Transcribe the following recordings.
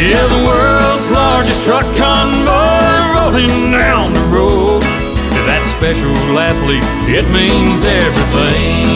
Yeah, the world's largest truck convoy rolling down the road. To that special athlete, it means everything.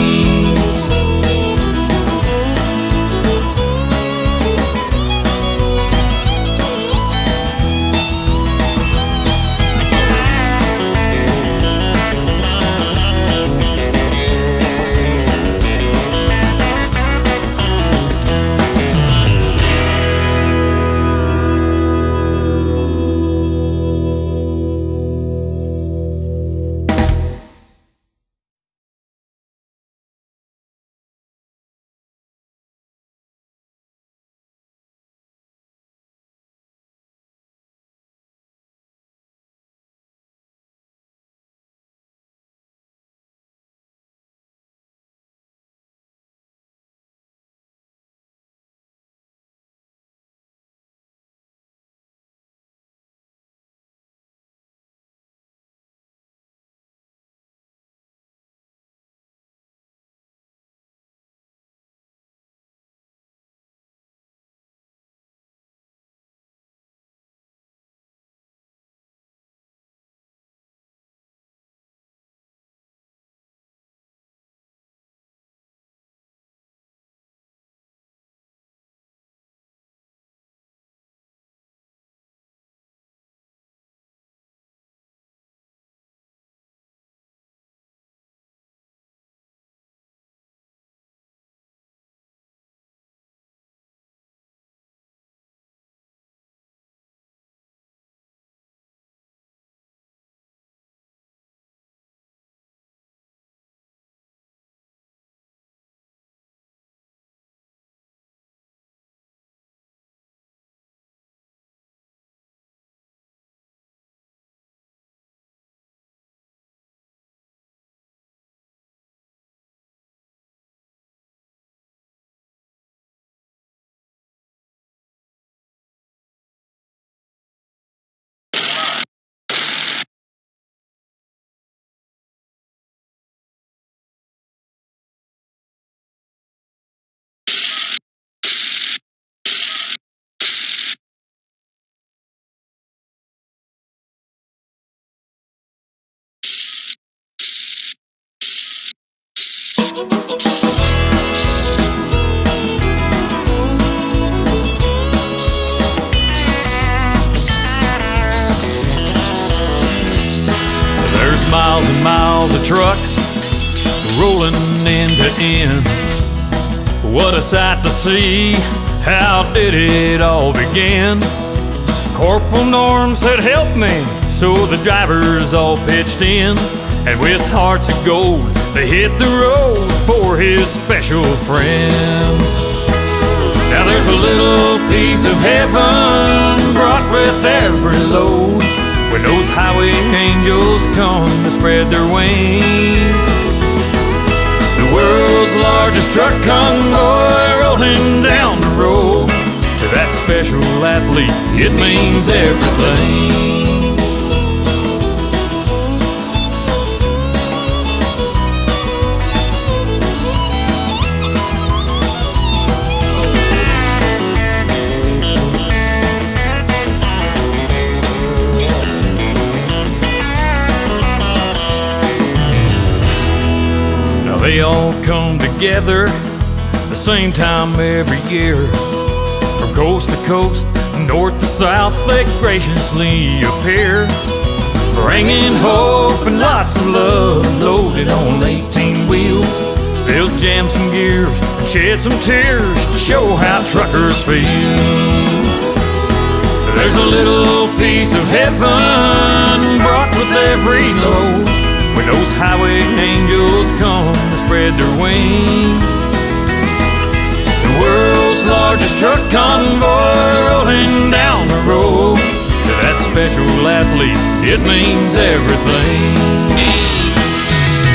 There's miles and miles of trucks rolling end to end. What a sight to see, how did it all begin? Corporal Norm said help me, so the drivers all pitched in. And with hearts of gold, they hit the road for his special friends. Now there's a little piece of heaven brought with every load, when those highway angels come to spread their wings. The world's largest truck convoy rolling down the road. To that special athlete, it means everything. They all come together the same time every year. From coast to coast, north to south, they graciously appear, bringing hope and lots of love, loaded on 18 wheels. They'll jam some gears and shed some tears to show how truckers feel. There's a little piece of heaven brought with every load, when those highway angels come to spread their wings. The world's largest truck convoy rolling down the road. To that special athlete, it means everything.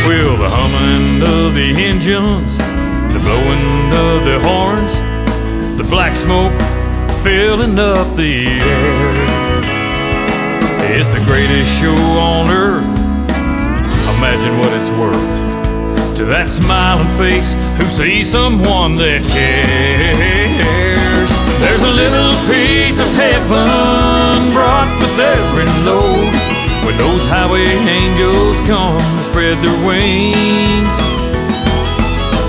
Well, the humming of the engines, the blowing of the horns, the black smoke filling up the air. It's the greatest show on earth. Imagine what it's worth to that smiling face who sees someone that cares. There's a little piece grace of heaven brought with every load, when those highway angels come to spread their wings.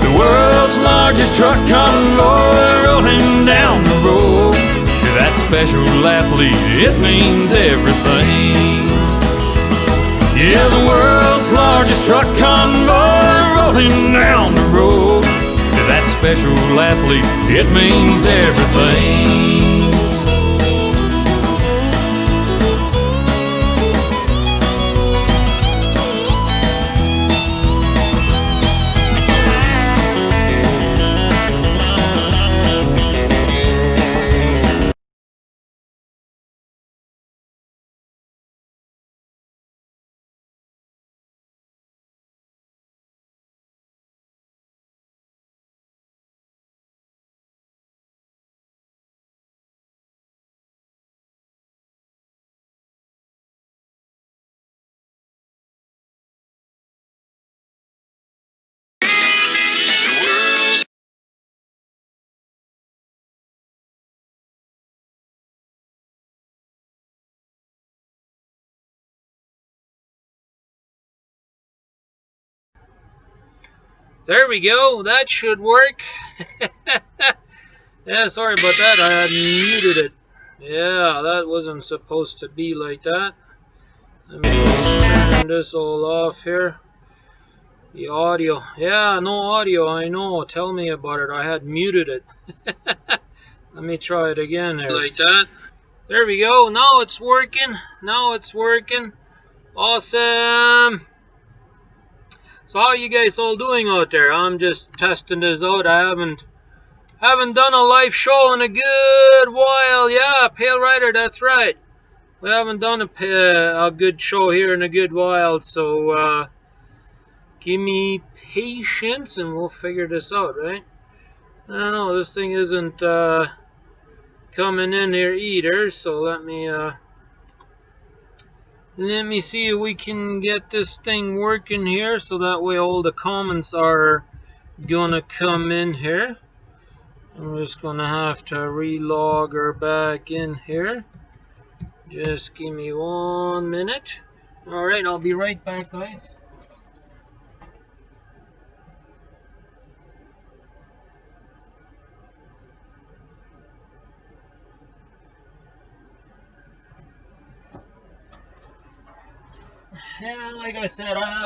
The world's largest truck convoy rolling down the road. To that special athlete, it means everything. Yeah, the world's largest truck convoy rolling down the road. To that special athlete, it means everything. There we go, that should work. Yeah, sorry about that, I had muted it. Yeah, that wasn't supposed to be like that. Let me turn this all off here. The audio. Yeah, no audio, I know. Tell me about it. I had muted it. Let me try it again here. Like that. There we go. Now it's working. Now it's working. Awesome. So how you guys all doing out there? I'm just testing this out. I haven't done a live show in a good while. Yeah, Pale Rider, that's right. We haven't done a good show here in a good while. So give me patience and we'll figure this out, right? I don't know. This thing isn't coming in here either. So let me see if we can get this thing working here, so that way all the comments are gonna come in here. I'm just gonna have to relog her back in here. Just give me 1 minute. Alright, I'll be right back, guys. Yeah, like I said, I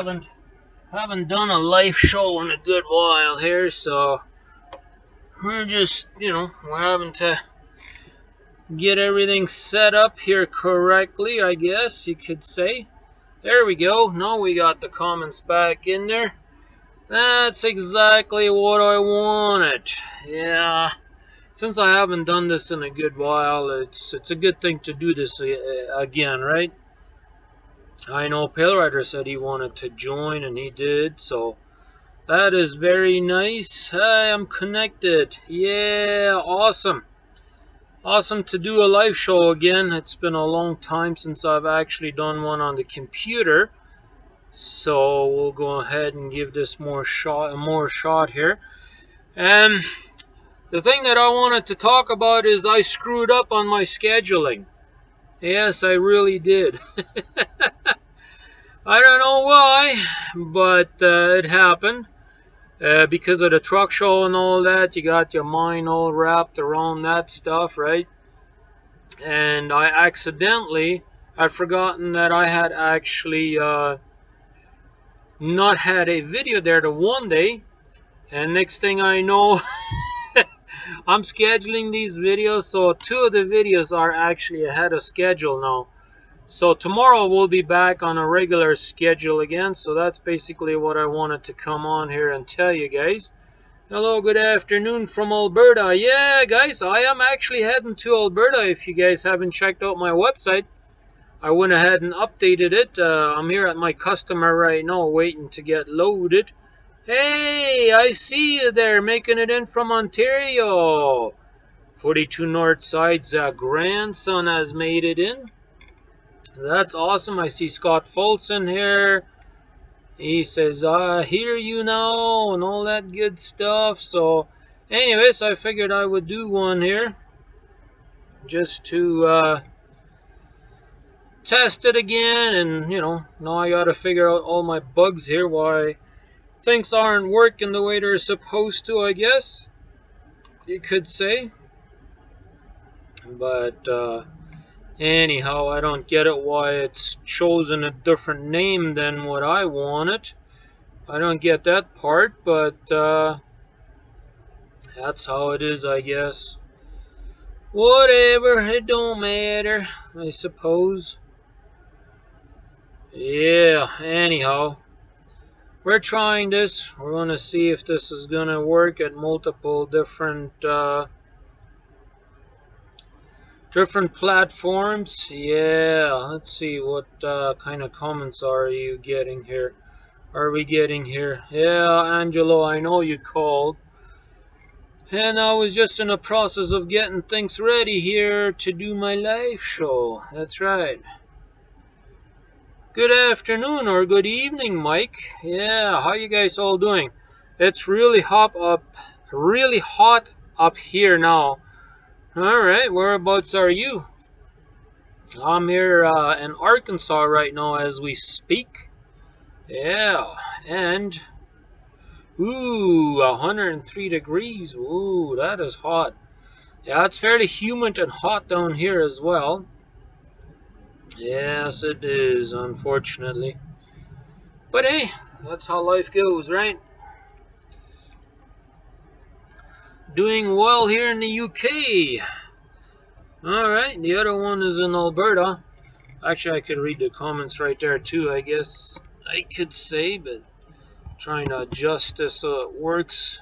haven't done a live show in a good while here, so we're just, we're having to get everything set up here correctly, I guess you could say. There we go. Now we got the comments back in there. That's exactly what I wanted. Yeah. Since I haven't done this in a good while, it's a good thing to do this again, right? I know Pale Rider said he wanted to join, and he did, so that is very nice. Hey, I'm connected. Yeah, awesome. Awesome to do a live show again. It's been a long time since I've actually done one on the computer. So we'll go ahead and give this more shot here. And the thing that I wanted to talk about is I screwed up on my scheduling. Yes, I really did. I don't know why, but it happened. Because of the truck show and all that, you got your mind all wrapped around that stuff, right? And I accidentally had forgotten that I had actually not had a video there the one day, and next thing I know, I'm scheduling these videos, so 2 of the videos are actually ahead of schedule now. So tomorrow we'll be back on a regular schedule again. So that's basically what I wanted to come on here and tell you guys. Hello, good afternoon from Alberta. Yeah, guys, I am actually heading to Alberta. If you guys haven't checked out my website, I went ahead and updated it. I'm here at my customer right now waiting to get loaded. Hey, I see you there making it in from Ontario. 42 Northside's grandson has made it in. That's awesome. I see Scott Folson here. He says, I hear you now, and all that good stuff. So, anyways, I figured I would do one here. just to test it again, and now I gotta figure out all my bugs here, why things aren't working the way they're supposed to, I guess you could say. But anyhow, I don't get it why it's chosen a different name than what I wanted. I don't get that part, but that's how it is, I guess. Whatever, it don't matter, I suppose. Yeah, anyhow, we're trying this. We're going to see if this is going to work at multiple different platforms. Yeah, let's see what kind of comments are you getting here. Are we getting here? Yeah, Angelo, I know you called. And I was just in the process of getting things ready here to do my live show. That's right. Good afternoon or good evening, Mike. Yeah, how you guys all doing? It's really hot up here now. All right, whereabouts are you? I'm here in Arkansas right now as we speak. Yeah, and 103 degrees. Ooh, that is hot. Yeah, it's fairly humid and hot down here as well. Yes, it is, unfortunately. But hey, that's how life goes, right? Doing well here in the UK. Alright, the other one is in Alberta. Actually, I could read the comments right there too, I guess I could say, but trying to adjust this so it works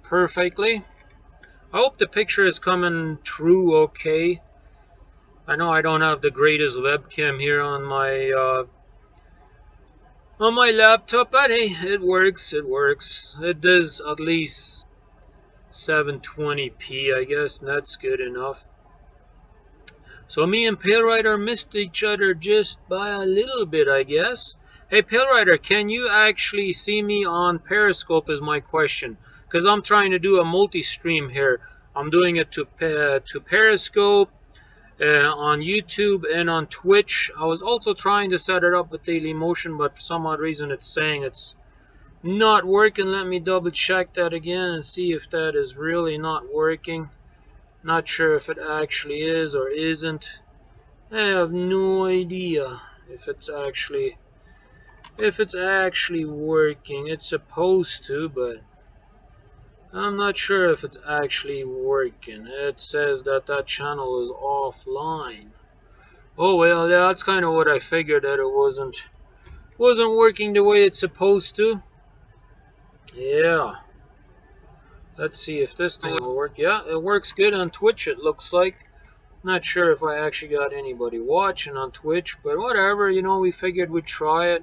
perfectly. I hope the picture is coming through okay. I know I don't have the greatest webcam here on my laptop, but hey, it works. It does at least 720p, I guess, and that's good enough. So me and Pale Rider missed each other just by a little bit, I guess. Hey, Pale Rider, can you actually see me on Periscope is my question. Because I'm trying to do a multi-stream here. I'm doing it to Periscope, on YouTube, and on Twitch. I was also trying to set it up with Dailymotion, but for some odd reason it's saying it's not working. Let me double check that again and see if that is really not working. Not sure if it actually is or isn't. I have no idea if it's actually working. It's supposed to, but I'm not sure if it's actually working. It says that channel is offline. Oh well, yeah, that's kind of what I figured, that it wasn't working the way it's supposed to. Yeah. Let's see if this thing will work. Yeah, it works good on Twitch, it looks like. Not sure if I actually got anybody watching on Twitch, but whatever, we figured we'd try it.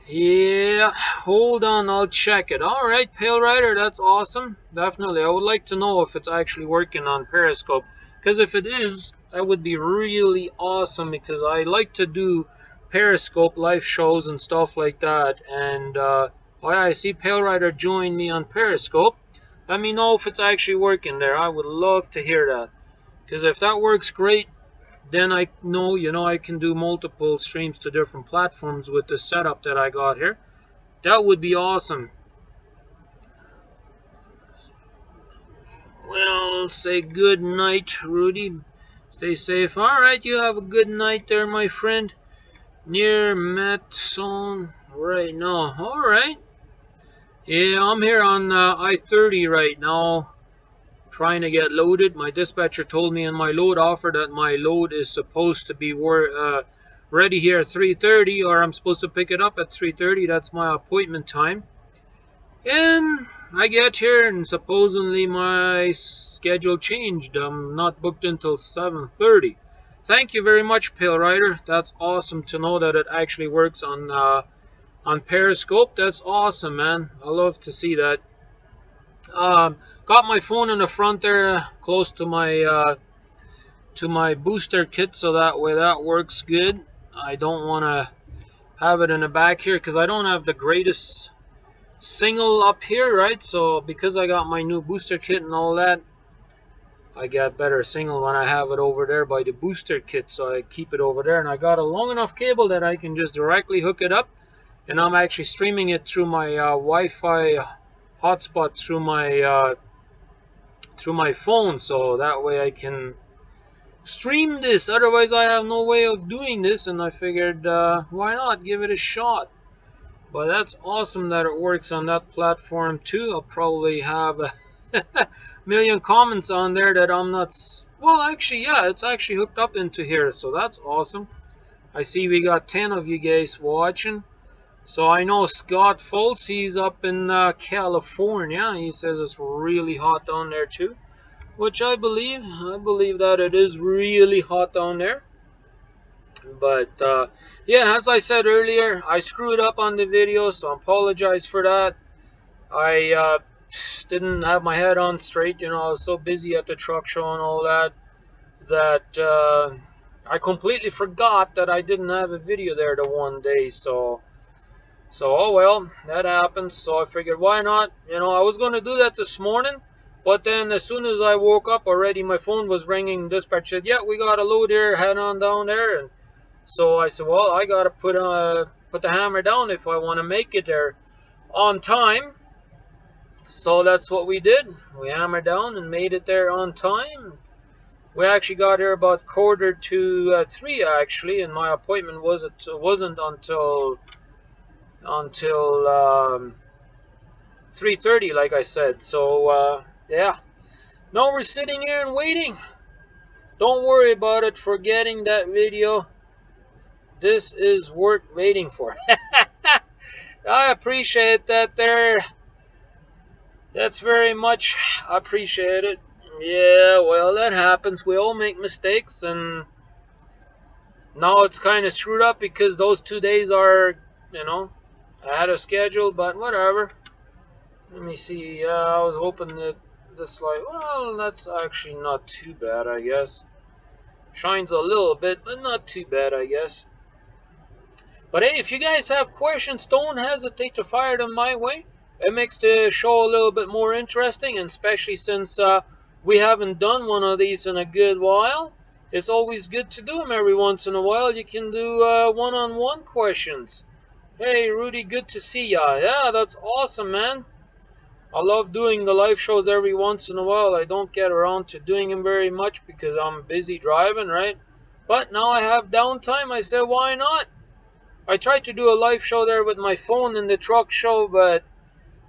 Yeah, hold on, I'll check it. Alright, Pale Rider, that's awesome. Definitely, I would like to know if it's actually working on Periscope. Because if it is, that would be really awesome, because I like to do Periscope live shows and stuff like that. And, oh yeah, I see Pale Rider join me on Periscope. Let me know if it's actually working there. I would love to hear that. Because if that works great, then I know, I can do multiple streams to different platforms with the setup that I got here. That would be awesome. Well, say good night, Rudy. Stay safe. Alright, you have a good night there, my friend. Near Matson right now. Alright. Yeah, I'm here on I-30 right now, trying to get loaded. My dispatcher told me in my load offer that my load is supposed to be ready here at 3:30, or I'm supposed to pick it up at 3:30. That's my appointment time. And I get here and supposedly my schedule changed. I'm not booked until 7:30. Thank you very much, Pale Rider. That's awesome to know that it actually works on Periscope. That's awesome, man. I love to see that. Got my phone in the front there, close to my booster kit, so that way that works good. I don't want to have it in the back here because I don't have the greatest signal up here, right? So because I got my new booster kit and all that, I get better signal when I have it over there by the booster kit, so I keep it over there. And I got a long enough cable that I can just directly hook it up, and I'm actually streaming it through my Wi-Fi hotspot through my phone, so that way I can stream this. Otherwise I have no way of doing this, and I figured why not give it a shot. But that's awesome that it works on that platform too. I'll probably have a million comments on there that I'm not. Well, actually, yeah, it's actually hooked up into here, so that's awesome. I see we got 10 of you guys watching. So I know Scott Foltz, he's up in California. He says it's really hot down there too, which I believe. I believe that it is really hot down there. But yeah, as I said earlier, I screwed up on the video, so I apologize for that. I didn't have my head on straight, I was so busy at the truck show and all that, I completely forgot that I didn't have a video there the one day. So oh well, that happens. So I figured, why not? I was going to do that this morning, but then as soon as I woke up already, my phone was ringing. Dispatch said, yeah, we got a load here, head on down there. And so I said, well, I got to put the hammer down if I want to make it there on time. So that's what we did. We hammered down and made it there on time. We actually got here about 2:45 actually, and my appointment wasn't until 3:30, like I said. So yeah, now we're sitting here and waiting. Don't worry about it for getting that video. This is worth waiting for. I appreciate that there. That's very much appreciated. Yeah, well, that happens. We all make mistakes, and now it's kind of screwed up because those 2 days are, ahead of schedule, but whatever. Let me see. I was hoping that this light, well, that's actually not too bad, I guess. Shines a little bit, but not too bad, I guess. But hey, if you guys have questions, don't hesitate to fire them my way. It makes the show a little bit more interesting, and especially since we haven't done one of these in a good while. It's always good to do them every once in a while. You can do one-on-one questions. Hey, Rudy, good to see ya. Yeah, that's awesome, man. I love doing the live shows every once in a while. I don't get around to doing them very much because I'm busy driving, right? But now I have downtime. I said, why not? I tried to do a live show there with my phone in the truck show, but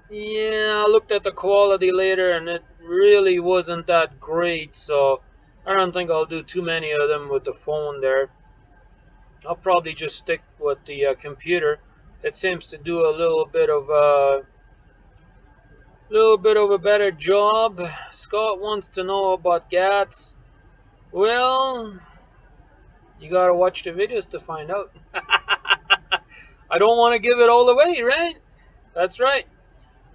yeah, I looked at the quality later and it really wasn't that great. So I don't think I'll do too many of them with the phone there. I'll probably just stick with the computer. It seems to do a little bit of a better job. Scott wants to know about GATS. Well, you gotta watch the videos to find out. I don't want to give it all away, right? That's right.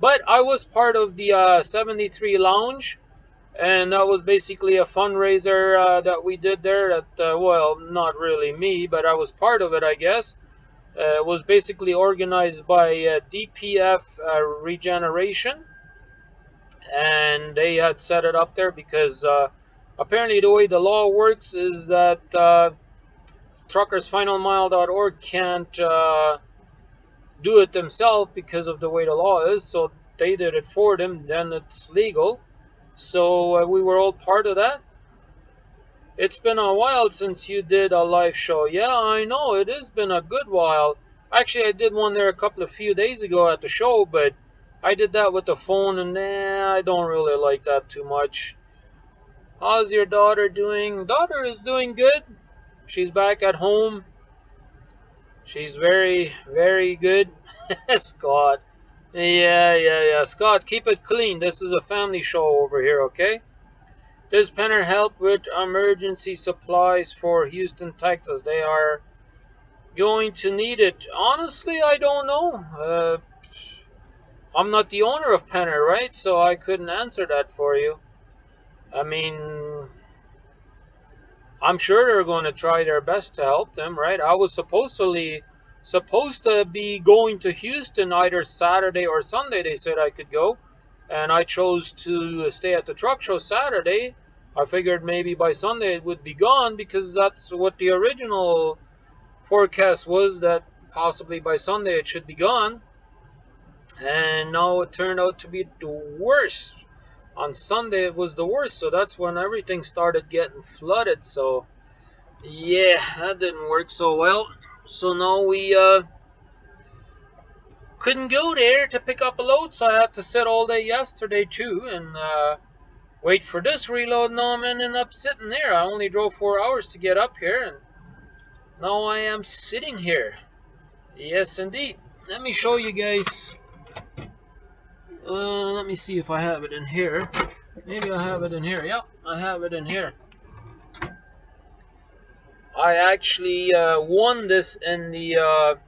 But I was part of the 73 Lounge, and that was basically a fundraiser that we did there. Well, not really me, but I was part of it, I guess. It was basically organized by DPF Regeneration, and they had set it up there because apparently the way the law works is that truckersfinalmile.org can't do it themselves because of the way the law is, so they did it for them. Then it's legal. So we were all part of that. It's been a while since you did a live show. Yeah, I know, it has been a good while. Actually, I did one there a few days ago at the show, but I did that with the phone, and I don't really like that too much. How's your daughter doing? Daughter is doing good. She's back at home. She's very, very good. Scott. Yeah. Scott, keep it clean. This is a family show over here, okay? Does Penner help with emergency supplies for Houston, Texas? They are going to need it. Honestly, I don't know. I'm not the owner of Penner, right? So I couldn't answer that for you. I mean, I'm sure they're going to try their best to help them, right? I was supposed to be going to Houston either Saturday or Sunday. They said I could go, and I chose to stay at the truck show Saturday, I figured maybe by Sunday it would be gone, because that's what the original forecast was, that possibly by Sunday it should be gone. And now it turned out to be the worst. On Sunday it was the worst, so that's when everything started getting flooded. So yeah, that didn't work so well. So now we couldn't go there to pick up a load, so I had to sit all day yesterday too, and wait for this reload. Now I'm ending up sitting here. I only drove 4 hours to get up here, and now I am sitting here. Yes, indeed. Let me show you guys. Let me see if I have it in here. Maybe I have it in here. Yep, I have it in here. I actually won this in the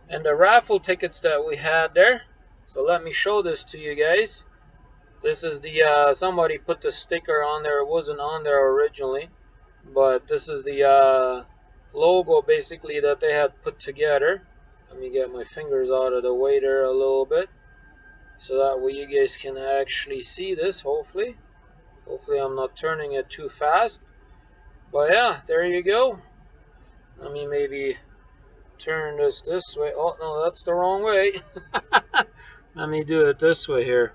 raffle tickets that we had there. So let me show this to you guys. This is the somebody put the sticker on there. It wasn't on there originally, but this is the logo basically that they had put together. Let me get my fingers out of the way there a little bit, so that way you guys can actually see this. Hopefully I'm not turning it too fast. But yeah, there you go. Let me maybe turn this way. Oh no, that's the wrong way. Let me do it this way here.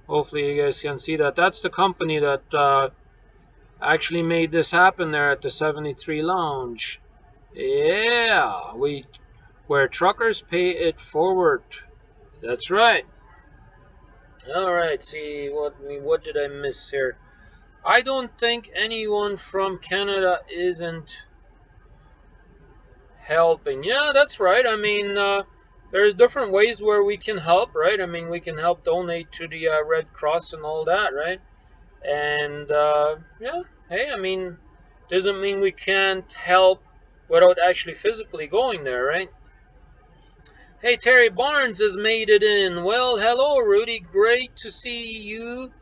Hopefully you guys can see that. That's the company that actually made this happen there at the 73 Lounge. Yeah, where truckers pay it forward. That's right. All right, see what did I miss here? I don't think anyone from Canada isn't helping. Yeah, that's right. I mean, there's different ways where we can help, right? I mean, we can help donate to the Red Cross and all that, right? And yeah, hey, I mean, doesn't mean we can't help without actually physically going there, right? Hey, Terry Barnes has made it in. Well, hello, Rudy. Great to see you,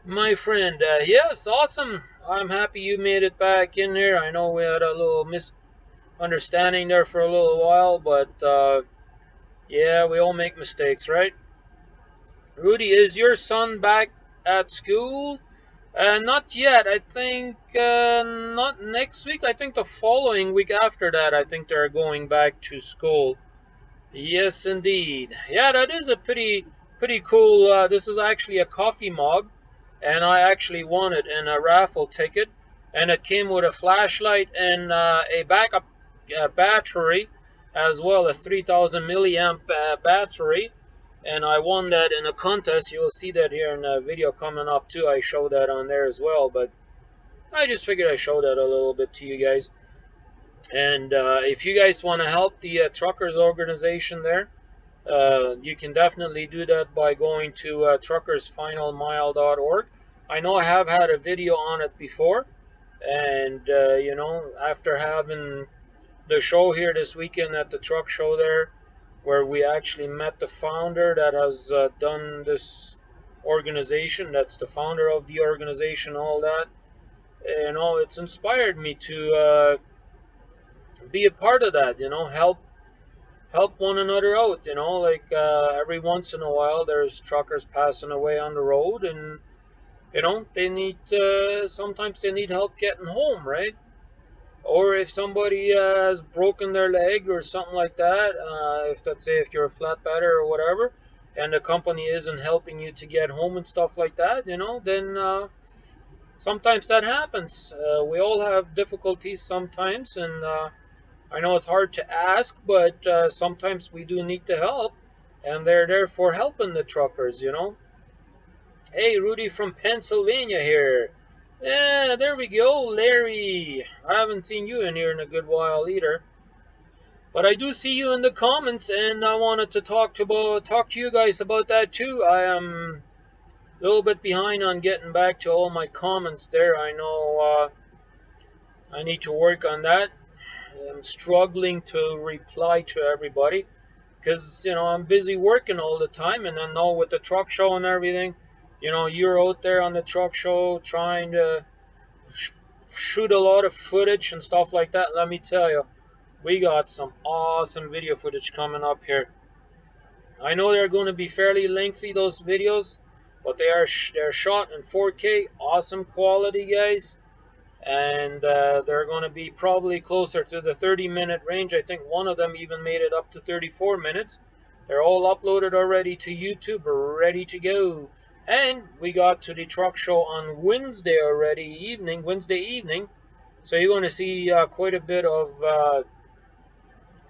my friend. Yes, awesome. I'm happy you made it back in there. I know we had a little misunderstanding there for a little while, but yeah, we all make mistakes, right? Rudy, is your son back at school? Not yet. I think not next week. I think the following week after that, I think they're going back to school. Yes, indeed. Yeah, that is a pretty cool. This is actually a coffee mug, and I actually won it in a raffle ticket, and it came with a flashlight and a backup battery, as well, a 3,000 milliamp battery, and I won that in a contest. You'll see that here in a video coming up too. I show that on there as well, but I just figured I'd show that a little bit to you guys. And if you guys want to help the truckers organization there, you can definitely do that by going to truckersfinalmile.org. I know I have had a video on it before, and you know, after having the show here this weekend at the truck show there, where we actually met the founder that has done this organization, that's the founder of the organization, all that, you know, it's inspired me to be a part of that, you know, help one another out, you know, like every once in a while there's truckers passing away on the road, and you know, they need sometimes they need help getting home, right? Or if somebody has broken their leg or something like that, if let's say if you're a flatbedder or whatever, and the company isn't helping you to get home and stuff like that, you know, then sometimes that happens. We all have difficulties sometimes, and I know it's hard to ask, but sometimes we do need to help, and they're there for helping the truckers, you know. Hey, Rudy from Pennsylvania here. Yeah, there we go, Larry. I haven't seen you in here in a good while either, but I do see you in the comments, and I wanted to talk to you guys about that too. I am a little bit behind on getting back to all my comments there. I know I need to work on that. I'm struggling to reply to everybody because, you know, I'm busy working all the time, and I know with the truck show and everything, you know, you're out there on the truck show trying to shoot a lot of footage and stuff like that. Let me tell you, we got some awesome video footage coming up here. I know they're going to be fairly lengthy, those videos, but they're shot in 4K, awesome quality, guys. And they're going to be probably closer to the 30-minute range. I think one of them even made it up to 34 minutes. They're all uploaded already to YouTube, ready to go. And we got to the truck show on Wednesday evening. So you're going to see quite a bit of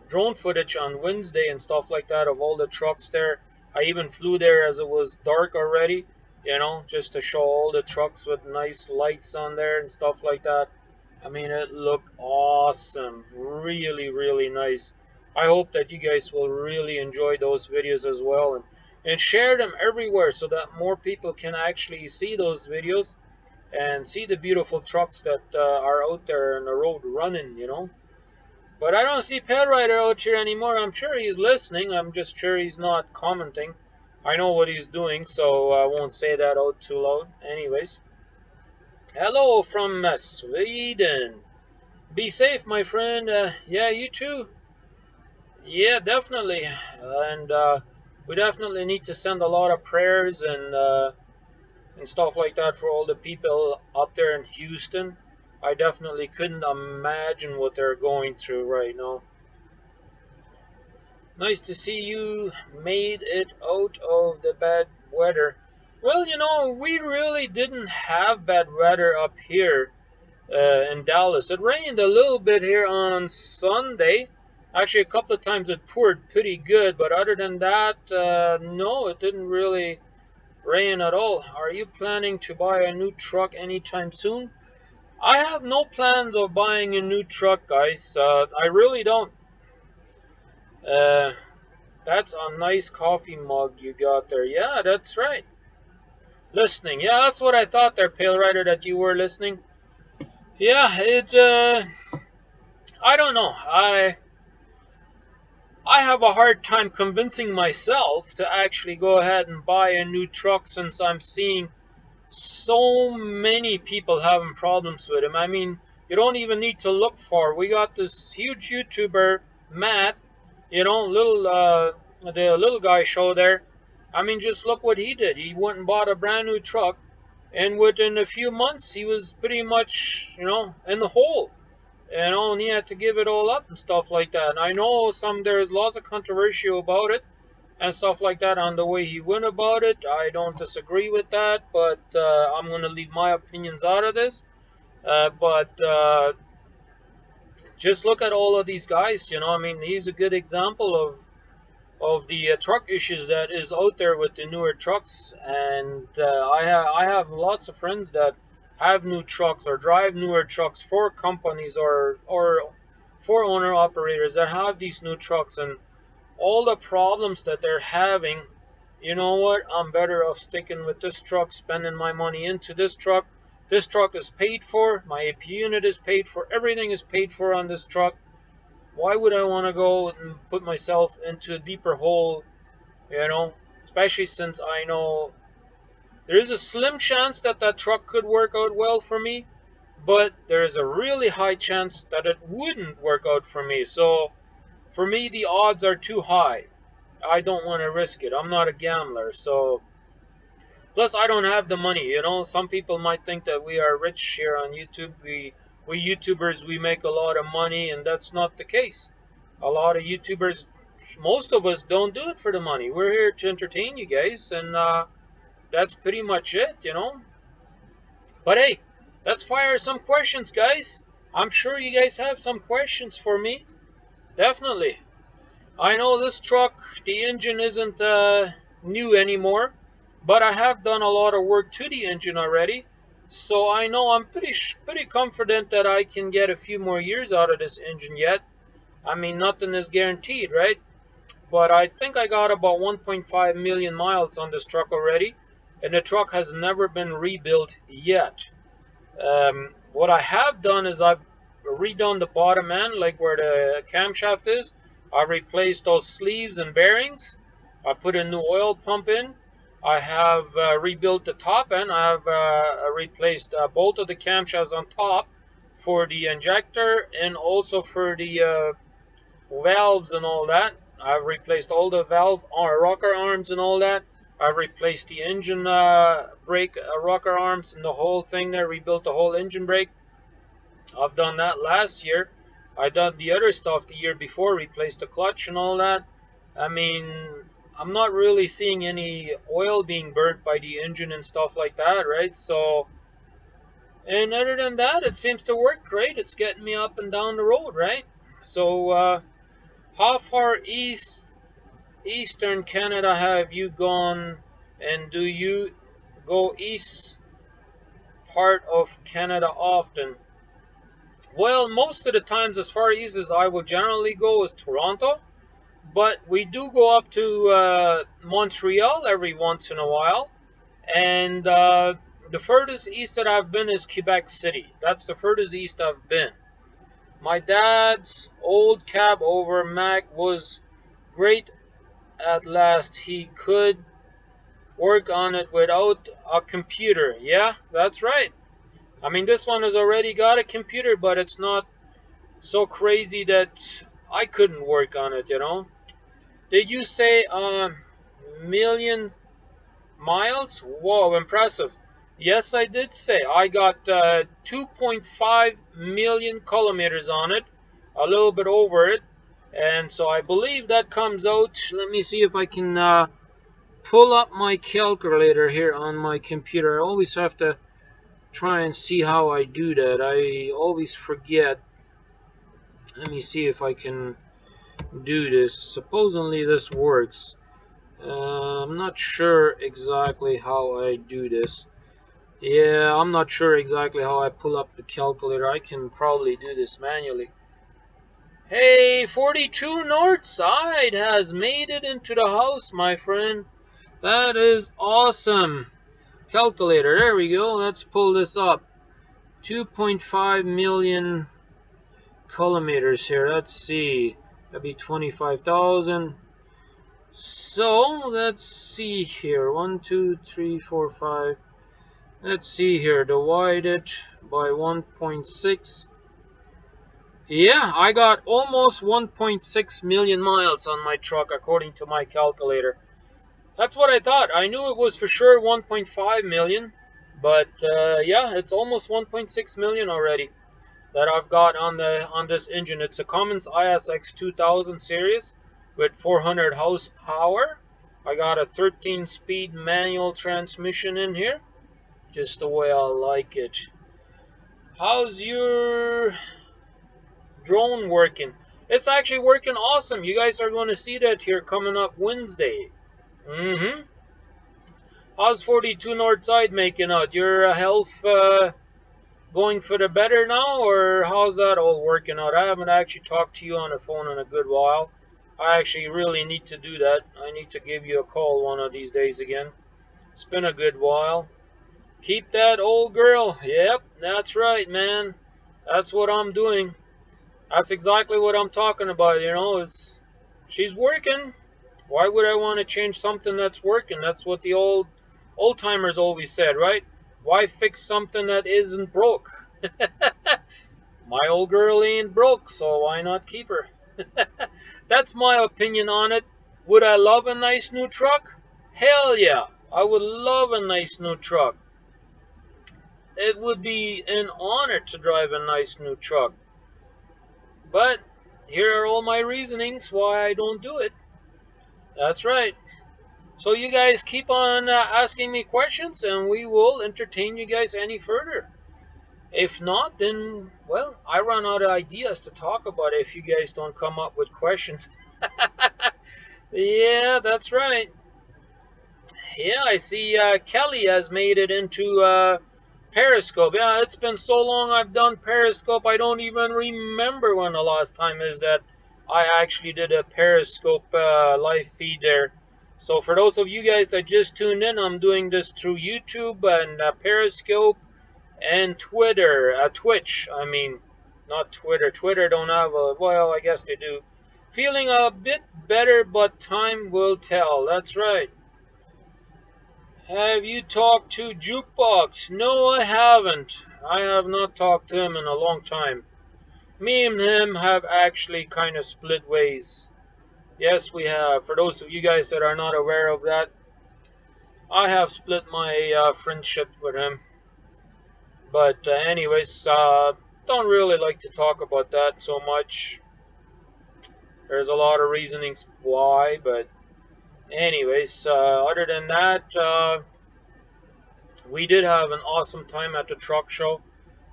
drone footage on Wednesday and stuff like that of all the trucks there. I even flew there as it was dark already, just to show all the trucks with nice lights on there and stuff like that. I mean, it looked awesome. Really, really nice. I hope that you guys will really enjoy those videos as well, and share them everywhere so that more people can actually see those videos and see the beautiful trucks that are out there on the road running. But I don't see Pale Rider out here anymore. I'm sure he's listening. I'm just sure he's not commenting. I know what he's doing, so I won't say that out too loud. Anyways. Hello from Sweden. Be safe, my friend. Yeah, you too. Yeah, definitely. And we definitely need to send a lot of prayers and stuff like that for all the people up there in Houston. I definitely couldn't imagine what they're going through right now. Nice to see you made it out of the bad weather. Well, we really didn't have bad weather up here in Dallas. It rained a little bit here on Sunday. Actually, a couple of times it poured pretty good, but other than that, no, it didn't really rain at all. Are you planning to buy a new truck anytime soon? I have no plans of buying a new truck, guys. I really don't. That's a nice coffee mug you got there. Yeah, that's right. Listening. Yeah, that's what I thought there, Pale Rider, that you were listening. Yeah, I don't know. I have a hard time convincing myself to actually go ahead and buy a new truck since I'm seeing so many people having problems with him. I mean, you don't even need to look far. We got this huge YouTuber, Matt, the little guy show there. I mean, just look what he did. He went and bought a brand new truck, and within a few months, he was pretty much, in the hole. And he had to give it all up and stuff like that. And I know there's lots of controversy about it and stuff like that on the way he went about it. I don't disagree with that, but I'm going to leave my opinions out of this. But just look at all of these guys, I mean, he's a good example of the truck issues that is out there with the newer trucks. And I have lots of friends that have new trucks or drive newer trucks for companies or for owner operators that have these new trucks, and all the problems that they're having. You know what? I'm better off sticking with this truck, spending my money into this truck. This truck is paid for. My AP unit is paid for. Everything is paid for on this truck. Why would I want to go and put myself into a deeper hole, especially since I know there is a slim chance that that truck could work out well for me, but there is a really high chance that it wouldn't work out for me. So for me, the odds are too high. I don't want to risk it. I'm not a gambler. So plus, I don't have the money. Some people might think that we are rich here on YouTube. We YouTubers, we make a lot of money, and that's not the case. A lot of YouTubers, most of us don't do it for the money. We're here to entertain you guys, and that's pretty much it, But hey, let's fire some questions, guys. I'm sure you guys have some questions for me. Definitely. I know this truck, the engine isn't new anymore, but I have done a lot of work to the engine already. So I know I'm pretty confident that I can get a few more years out of this engine yet. I mean, nothing is guaranteed, right? But I think I got about 1.5 million miles on this truck already, and the truck has never been rebuilt yet. What I have done is I've redone the bottom end, like where the camshaft is. I've replaced those sleeves and bearings. I put a new oil pump in. I have rebuilt the top end. I have replaced both of the camshafts on top for the injector and also for the valves and all that. I've replaced all the valve rocker arms and all that. I've replaced the engine brake rocker arms and the whole thing there. Rebuilt the whole engine brake. I've done that last year. I done the other stuff the year before, replaced the clutch and all that. I mean, I'm not really seeing any oil being burnt by the engine and stuff like that, right? So, and other than that, it seems to work great. It's getting me up and down the road, right? So, how far eastern Canada have you gone, and do you go east part of Canada often? Well, most of the times, as far east as I will generally go is Toronto, but we do go up to Montreal every once in a while, and the furthest east that I've been is Quebec City. That's the furthest east I've been. My dad's old cab over Mac was great at last. He could work on it without a computer. Yeah, that's right. I mean, this one has already got a computer, but it's not so crazy that I couldn't work on it, you know. Did you say million miles? Whoa, impressive. Yes, I did say. I got 2.5 million kilometers on it, a little bit over it. And so I believe that comes out. Let me see if I can pull up my calculator here on my computer. I always have to try and see how I do that. I always forget. Let me see if I can do this. Supposedly this works. I'm not sure exactly how I do this. Yeah, I'm not sure exactly how I pull up the calculator. I can probably do this manually. Hey, 42 Northside has made it into the house, my friend. That is awesome. Calculator, there we go. Let's pull this up. 2.5 million kilometers here. Let's see. That'd be 25,000. So let's see here. 1, 2, 3, 4, 5. Let's see here. Divide it by 1.6. Yeah, I got almost 1.6 million miles on my truck according to my calculator. That's what I thought. I knew it was for sure 1.5 million, but yeah, it's almost 1.6 million already that I've got on this engine. It's a Cummins ISX 2000 series with 400 horsepower. I got a 13-speed manual transmission in here, just the way I like it. How's your drone working? It's actually working awesome. You guys are going to see that here coming up Wednesday. How's 42 Northside making out? Your health going for the better now, or how's that all working out? I haven't actually talked to you on the phone in a good while. I actually really need to do that. I need to give you a call one of these days again. It's been a good while. Keep that old girl. Yep, that's right, man. That's what I'm doing. That's exactly what I'm talking about, you know. She's working. Why would I want to change something that's working? That's what the old timers always said, right? Why fix something that isn't broke? My old girl ain't broke, so why not keep her? That's my opinion on it. Would I love a nice new truck? Hell yeah. I would love a nice new truck. It would be an honor to drive a nice new truck. But here are all my reasonings why I don't do it. That's right. So you guys keep on asking me questions, and we will entertain you guys any further. If not, then, well, I run out of ideas to talk about if you guys don't come up with questions. Yeah, that's right. Yeah, I see Kelly has made it into Periscope. Yeah, it's been so long I've done Periscope, I don't even remember when the last time is that I actually did a Periscope live feed there. So for those of you guys that just tuned in, I'm doing this through YouTube and Periscope and Twitter, Twitch. I mean, not Twitter. Twitter don't have a, well, I guess they do. Feeling a bit better, but time will tell. That's right. Have you talked to Jukebox? No, I haven't. I have not talked to him in a long time. Me and him have actually kind of split ways. Yes, we have. For those of you guys that are not aware of that, I have split my friendship with him. But anyways, don't really like to talk about that so much. There's a lot of reasonings why, but anyways, other than that, we did have an awesome time at the truck show.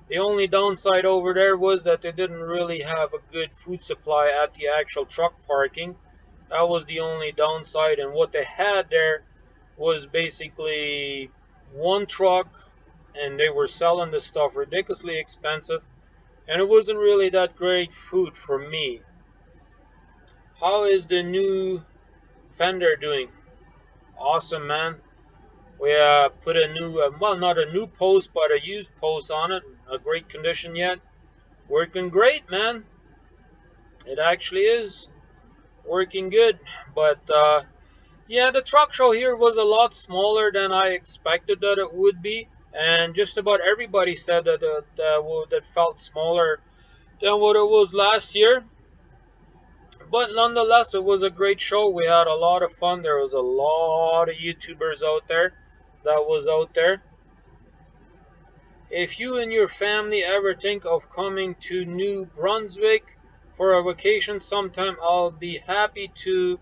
The only downside over there was that they didn't really have a good food supply at the actual truck parking. That was the only downside, and what they had there was basically one truck, and they were selling the stuff ridiculously expensive, and it wasn't really that great food for me. How is the new Fender doing? Awesome, man. We put a new, well, not a new post, but a used post on it. A great condition yet. Working great, man. It actually is working good. But yeah, the truck show here was a lot smaller than I expected that it would be, and just about everybody said that that felt smaller than what it was last year. But nonetheless, it was a great show. We had a lot of fun. There was a lot of YouTubers out there that was out there. If you and your family ever think of coming to New Brunswick for a vacation sometime, I'll be happy to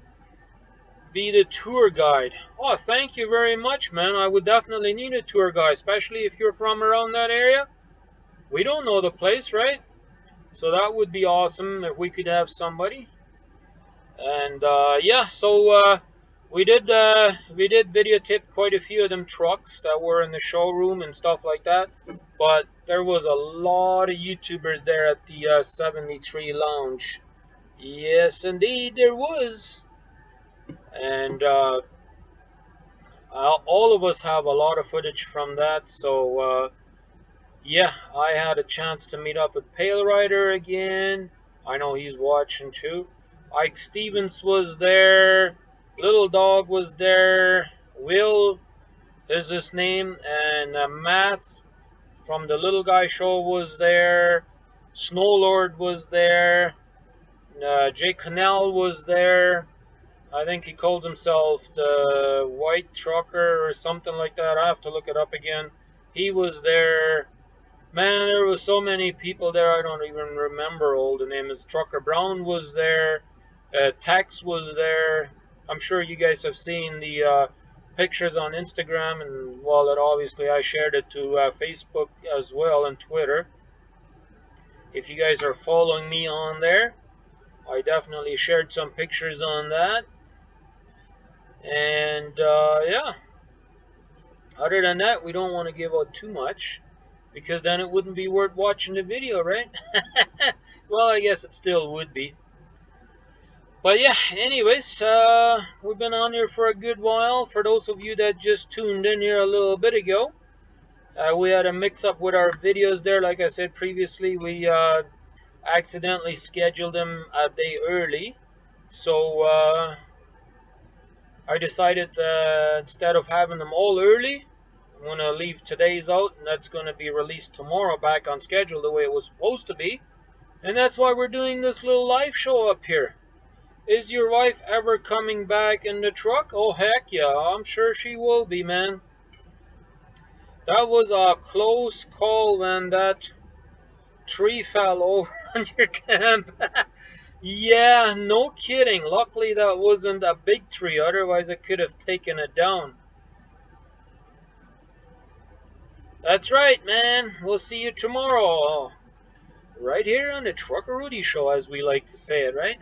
be the tour guide. Oh, thank you very much, man. I would definitely need a tour guide, especially if you're from around that area. We don't know the place, right? So that would be awesome if we could have somebody. And yeah, so we did videotape quite a few of them trucks that were in the showroom and stuff like that. But there was a lot of YouTubers there at the 73 Lounge. Yes, indeed, there was. And all of us have a lot of footage from that. So yeah, I had a chance to meet up with Pale Rider again. I know he's watching too. Ike Stevens was there. Little Dog was there. Will is his name. And Matt from the Little Guy Show was there. Snowlord was there. Jake Cannell was there. I think he calls himself the White Trucker or something like that. I have to look it up again. He was there. Man, there was so many people there, I don't even remember all the names. Trucker Brown was there. Tex was there. I'm sure you guys have seen the pictures on Instagram, and well, that obviously I shared it to Facebook as well and Twitter. If you guys are following me on there, I definitely shared some pictures on that. And yeah, other than that, we don't want to give out too much, because then it wouldn't be worth watching the video, right? Well, I guess it still would be. But yeah, anyways, we've been on here for a good while. For those of you that just tuned in here a little bit ago, we had a mix-up with our videos there. Like I said previously, we accidentally scheduled them a day early. So I decided instead of having them all early, I'm going to leave today's out, and that's going to be released tomorrow back on schedule the way it was supposed to be. And that's why we're doing this little live show up here. Is your wife ever coming back in the truck? Oh, heck yeah. I'm sure she will be, man. That was a close call when that tree fell over on your camp. Yeah, no kidding. Luckily that wasn't a big tree, otherwise it could have taken it down. That's right, man. We'll see you tomorrow. Right here on the Trucker Rudi Show, as we like to say it, right?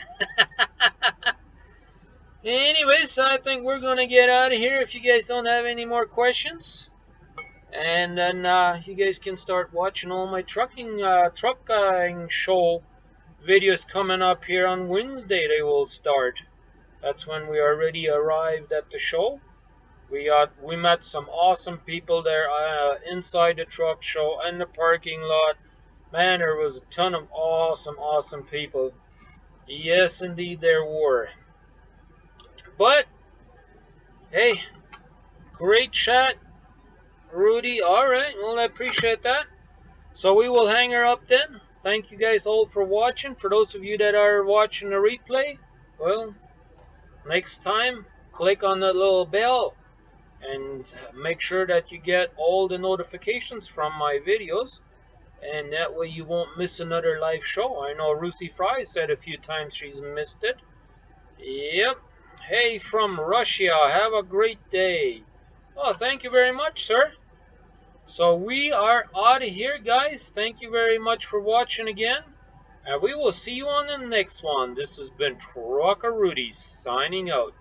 Anyways, I think we're going to get out of here if you guys don't have any more questions. And then you guys can start watching all my trucking show videos coming up here on Wednesday. They will start. That's when we already arrived at the show. We met some awesome people there inside the truck show and the parking lot. Man, there was a ton of awesome people. Yes, indeed there were. But hey, great chat, Rudy. All right, well, I appreciate that. So we will hang her up then. Thank you guys all for watching. For those of you that are watching the replay, well, next time, click on that little bell. and make sure that you get all the notifications from my videos, and that way you won't miss another live show. I know Ruthie Fry said a few times she's missed it. Yep. Hey, from Russia, have a great day. Oh, thank you very much, sir. So we are out of here, guys. Thank you very much for watching again, and we will see you on the next one. This has been Trucker Rudi signing out.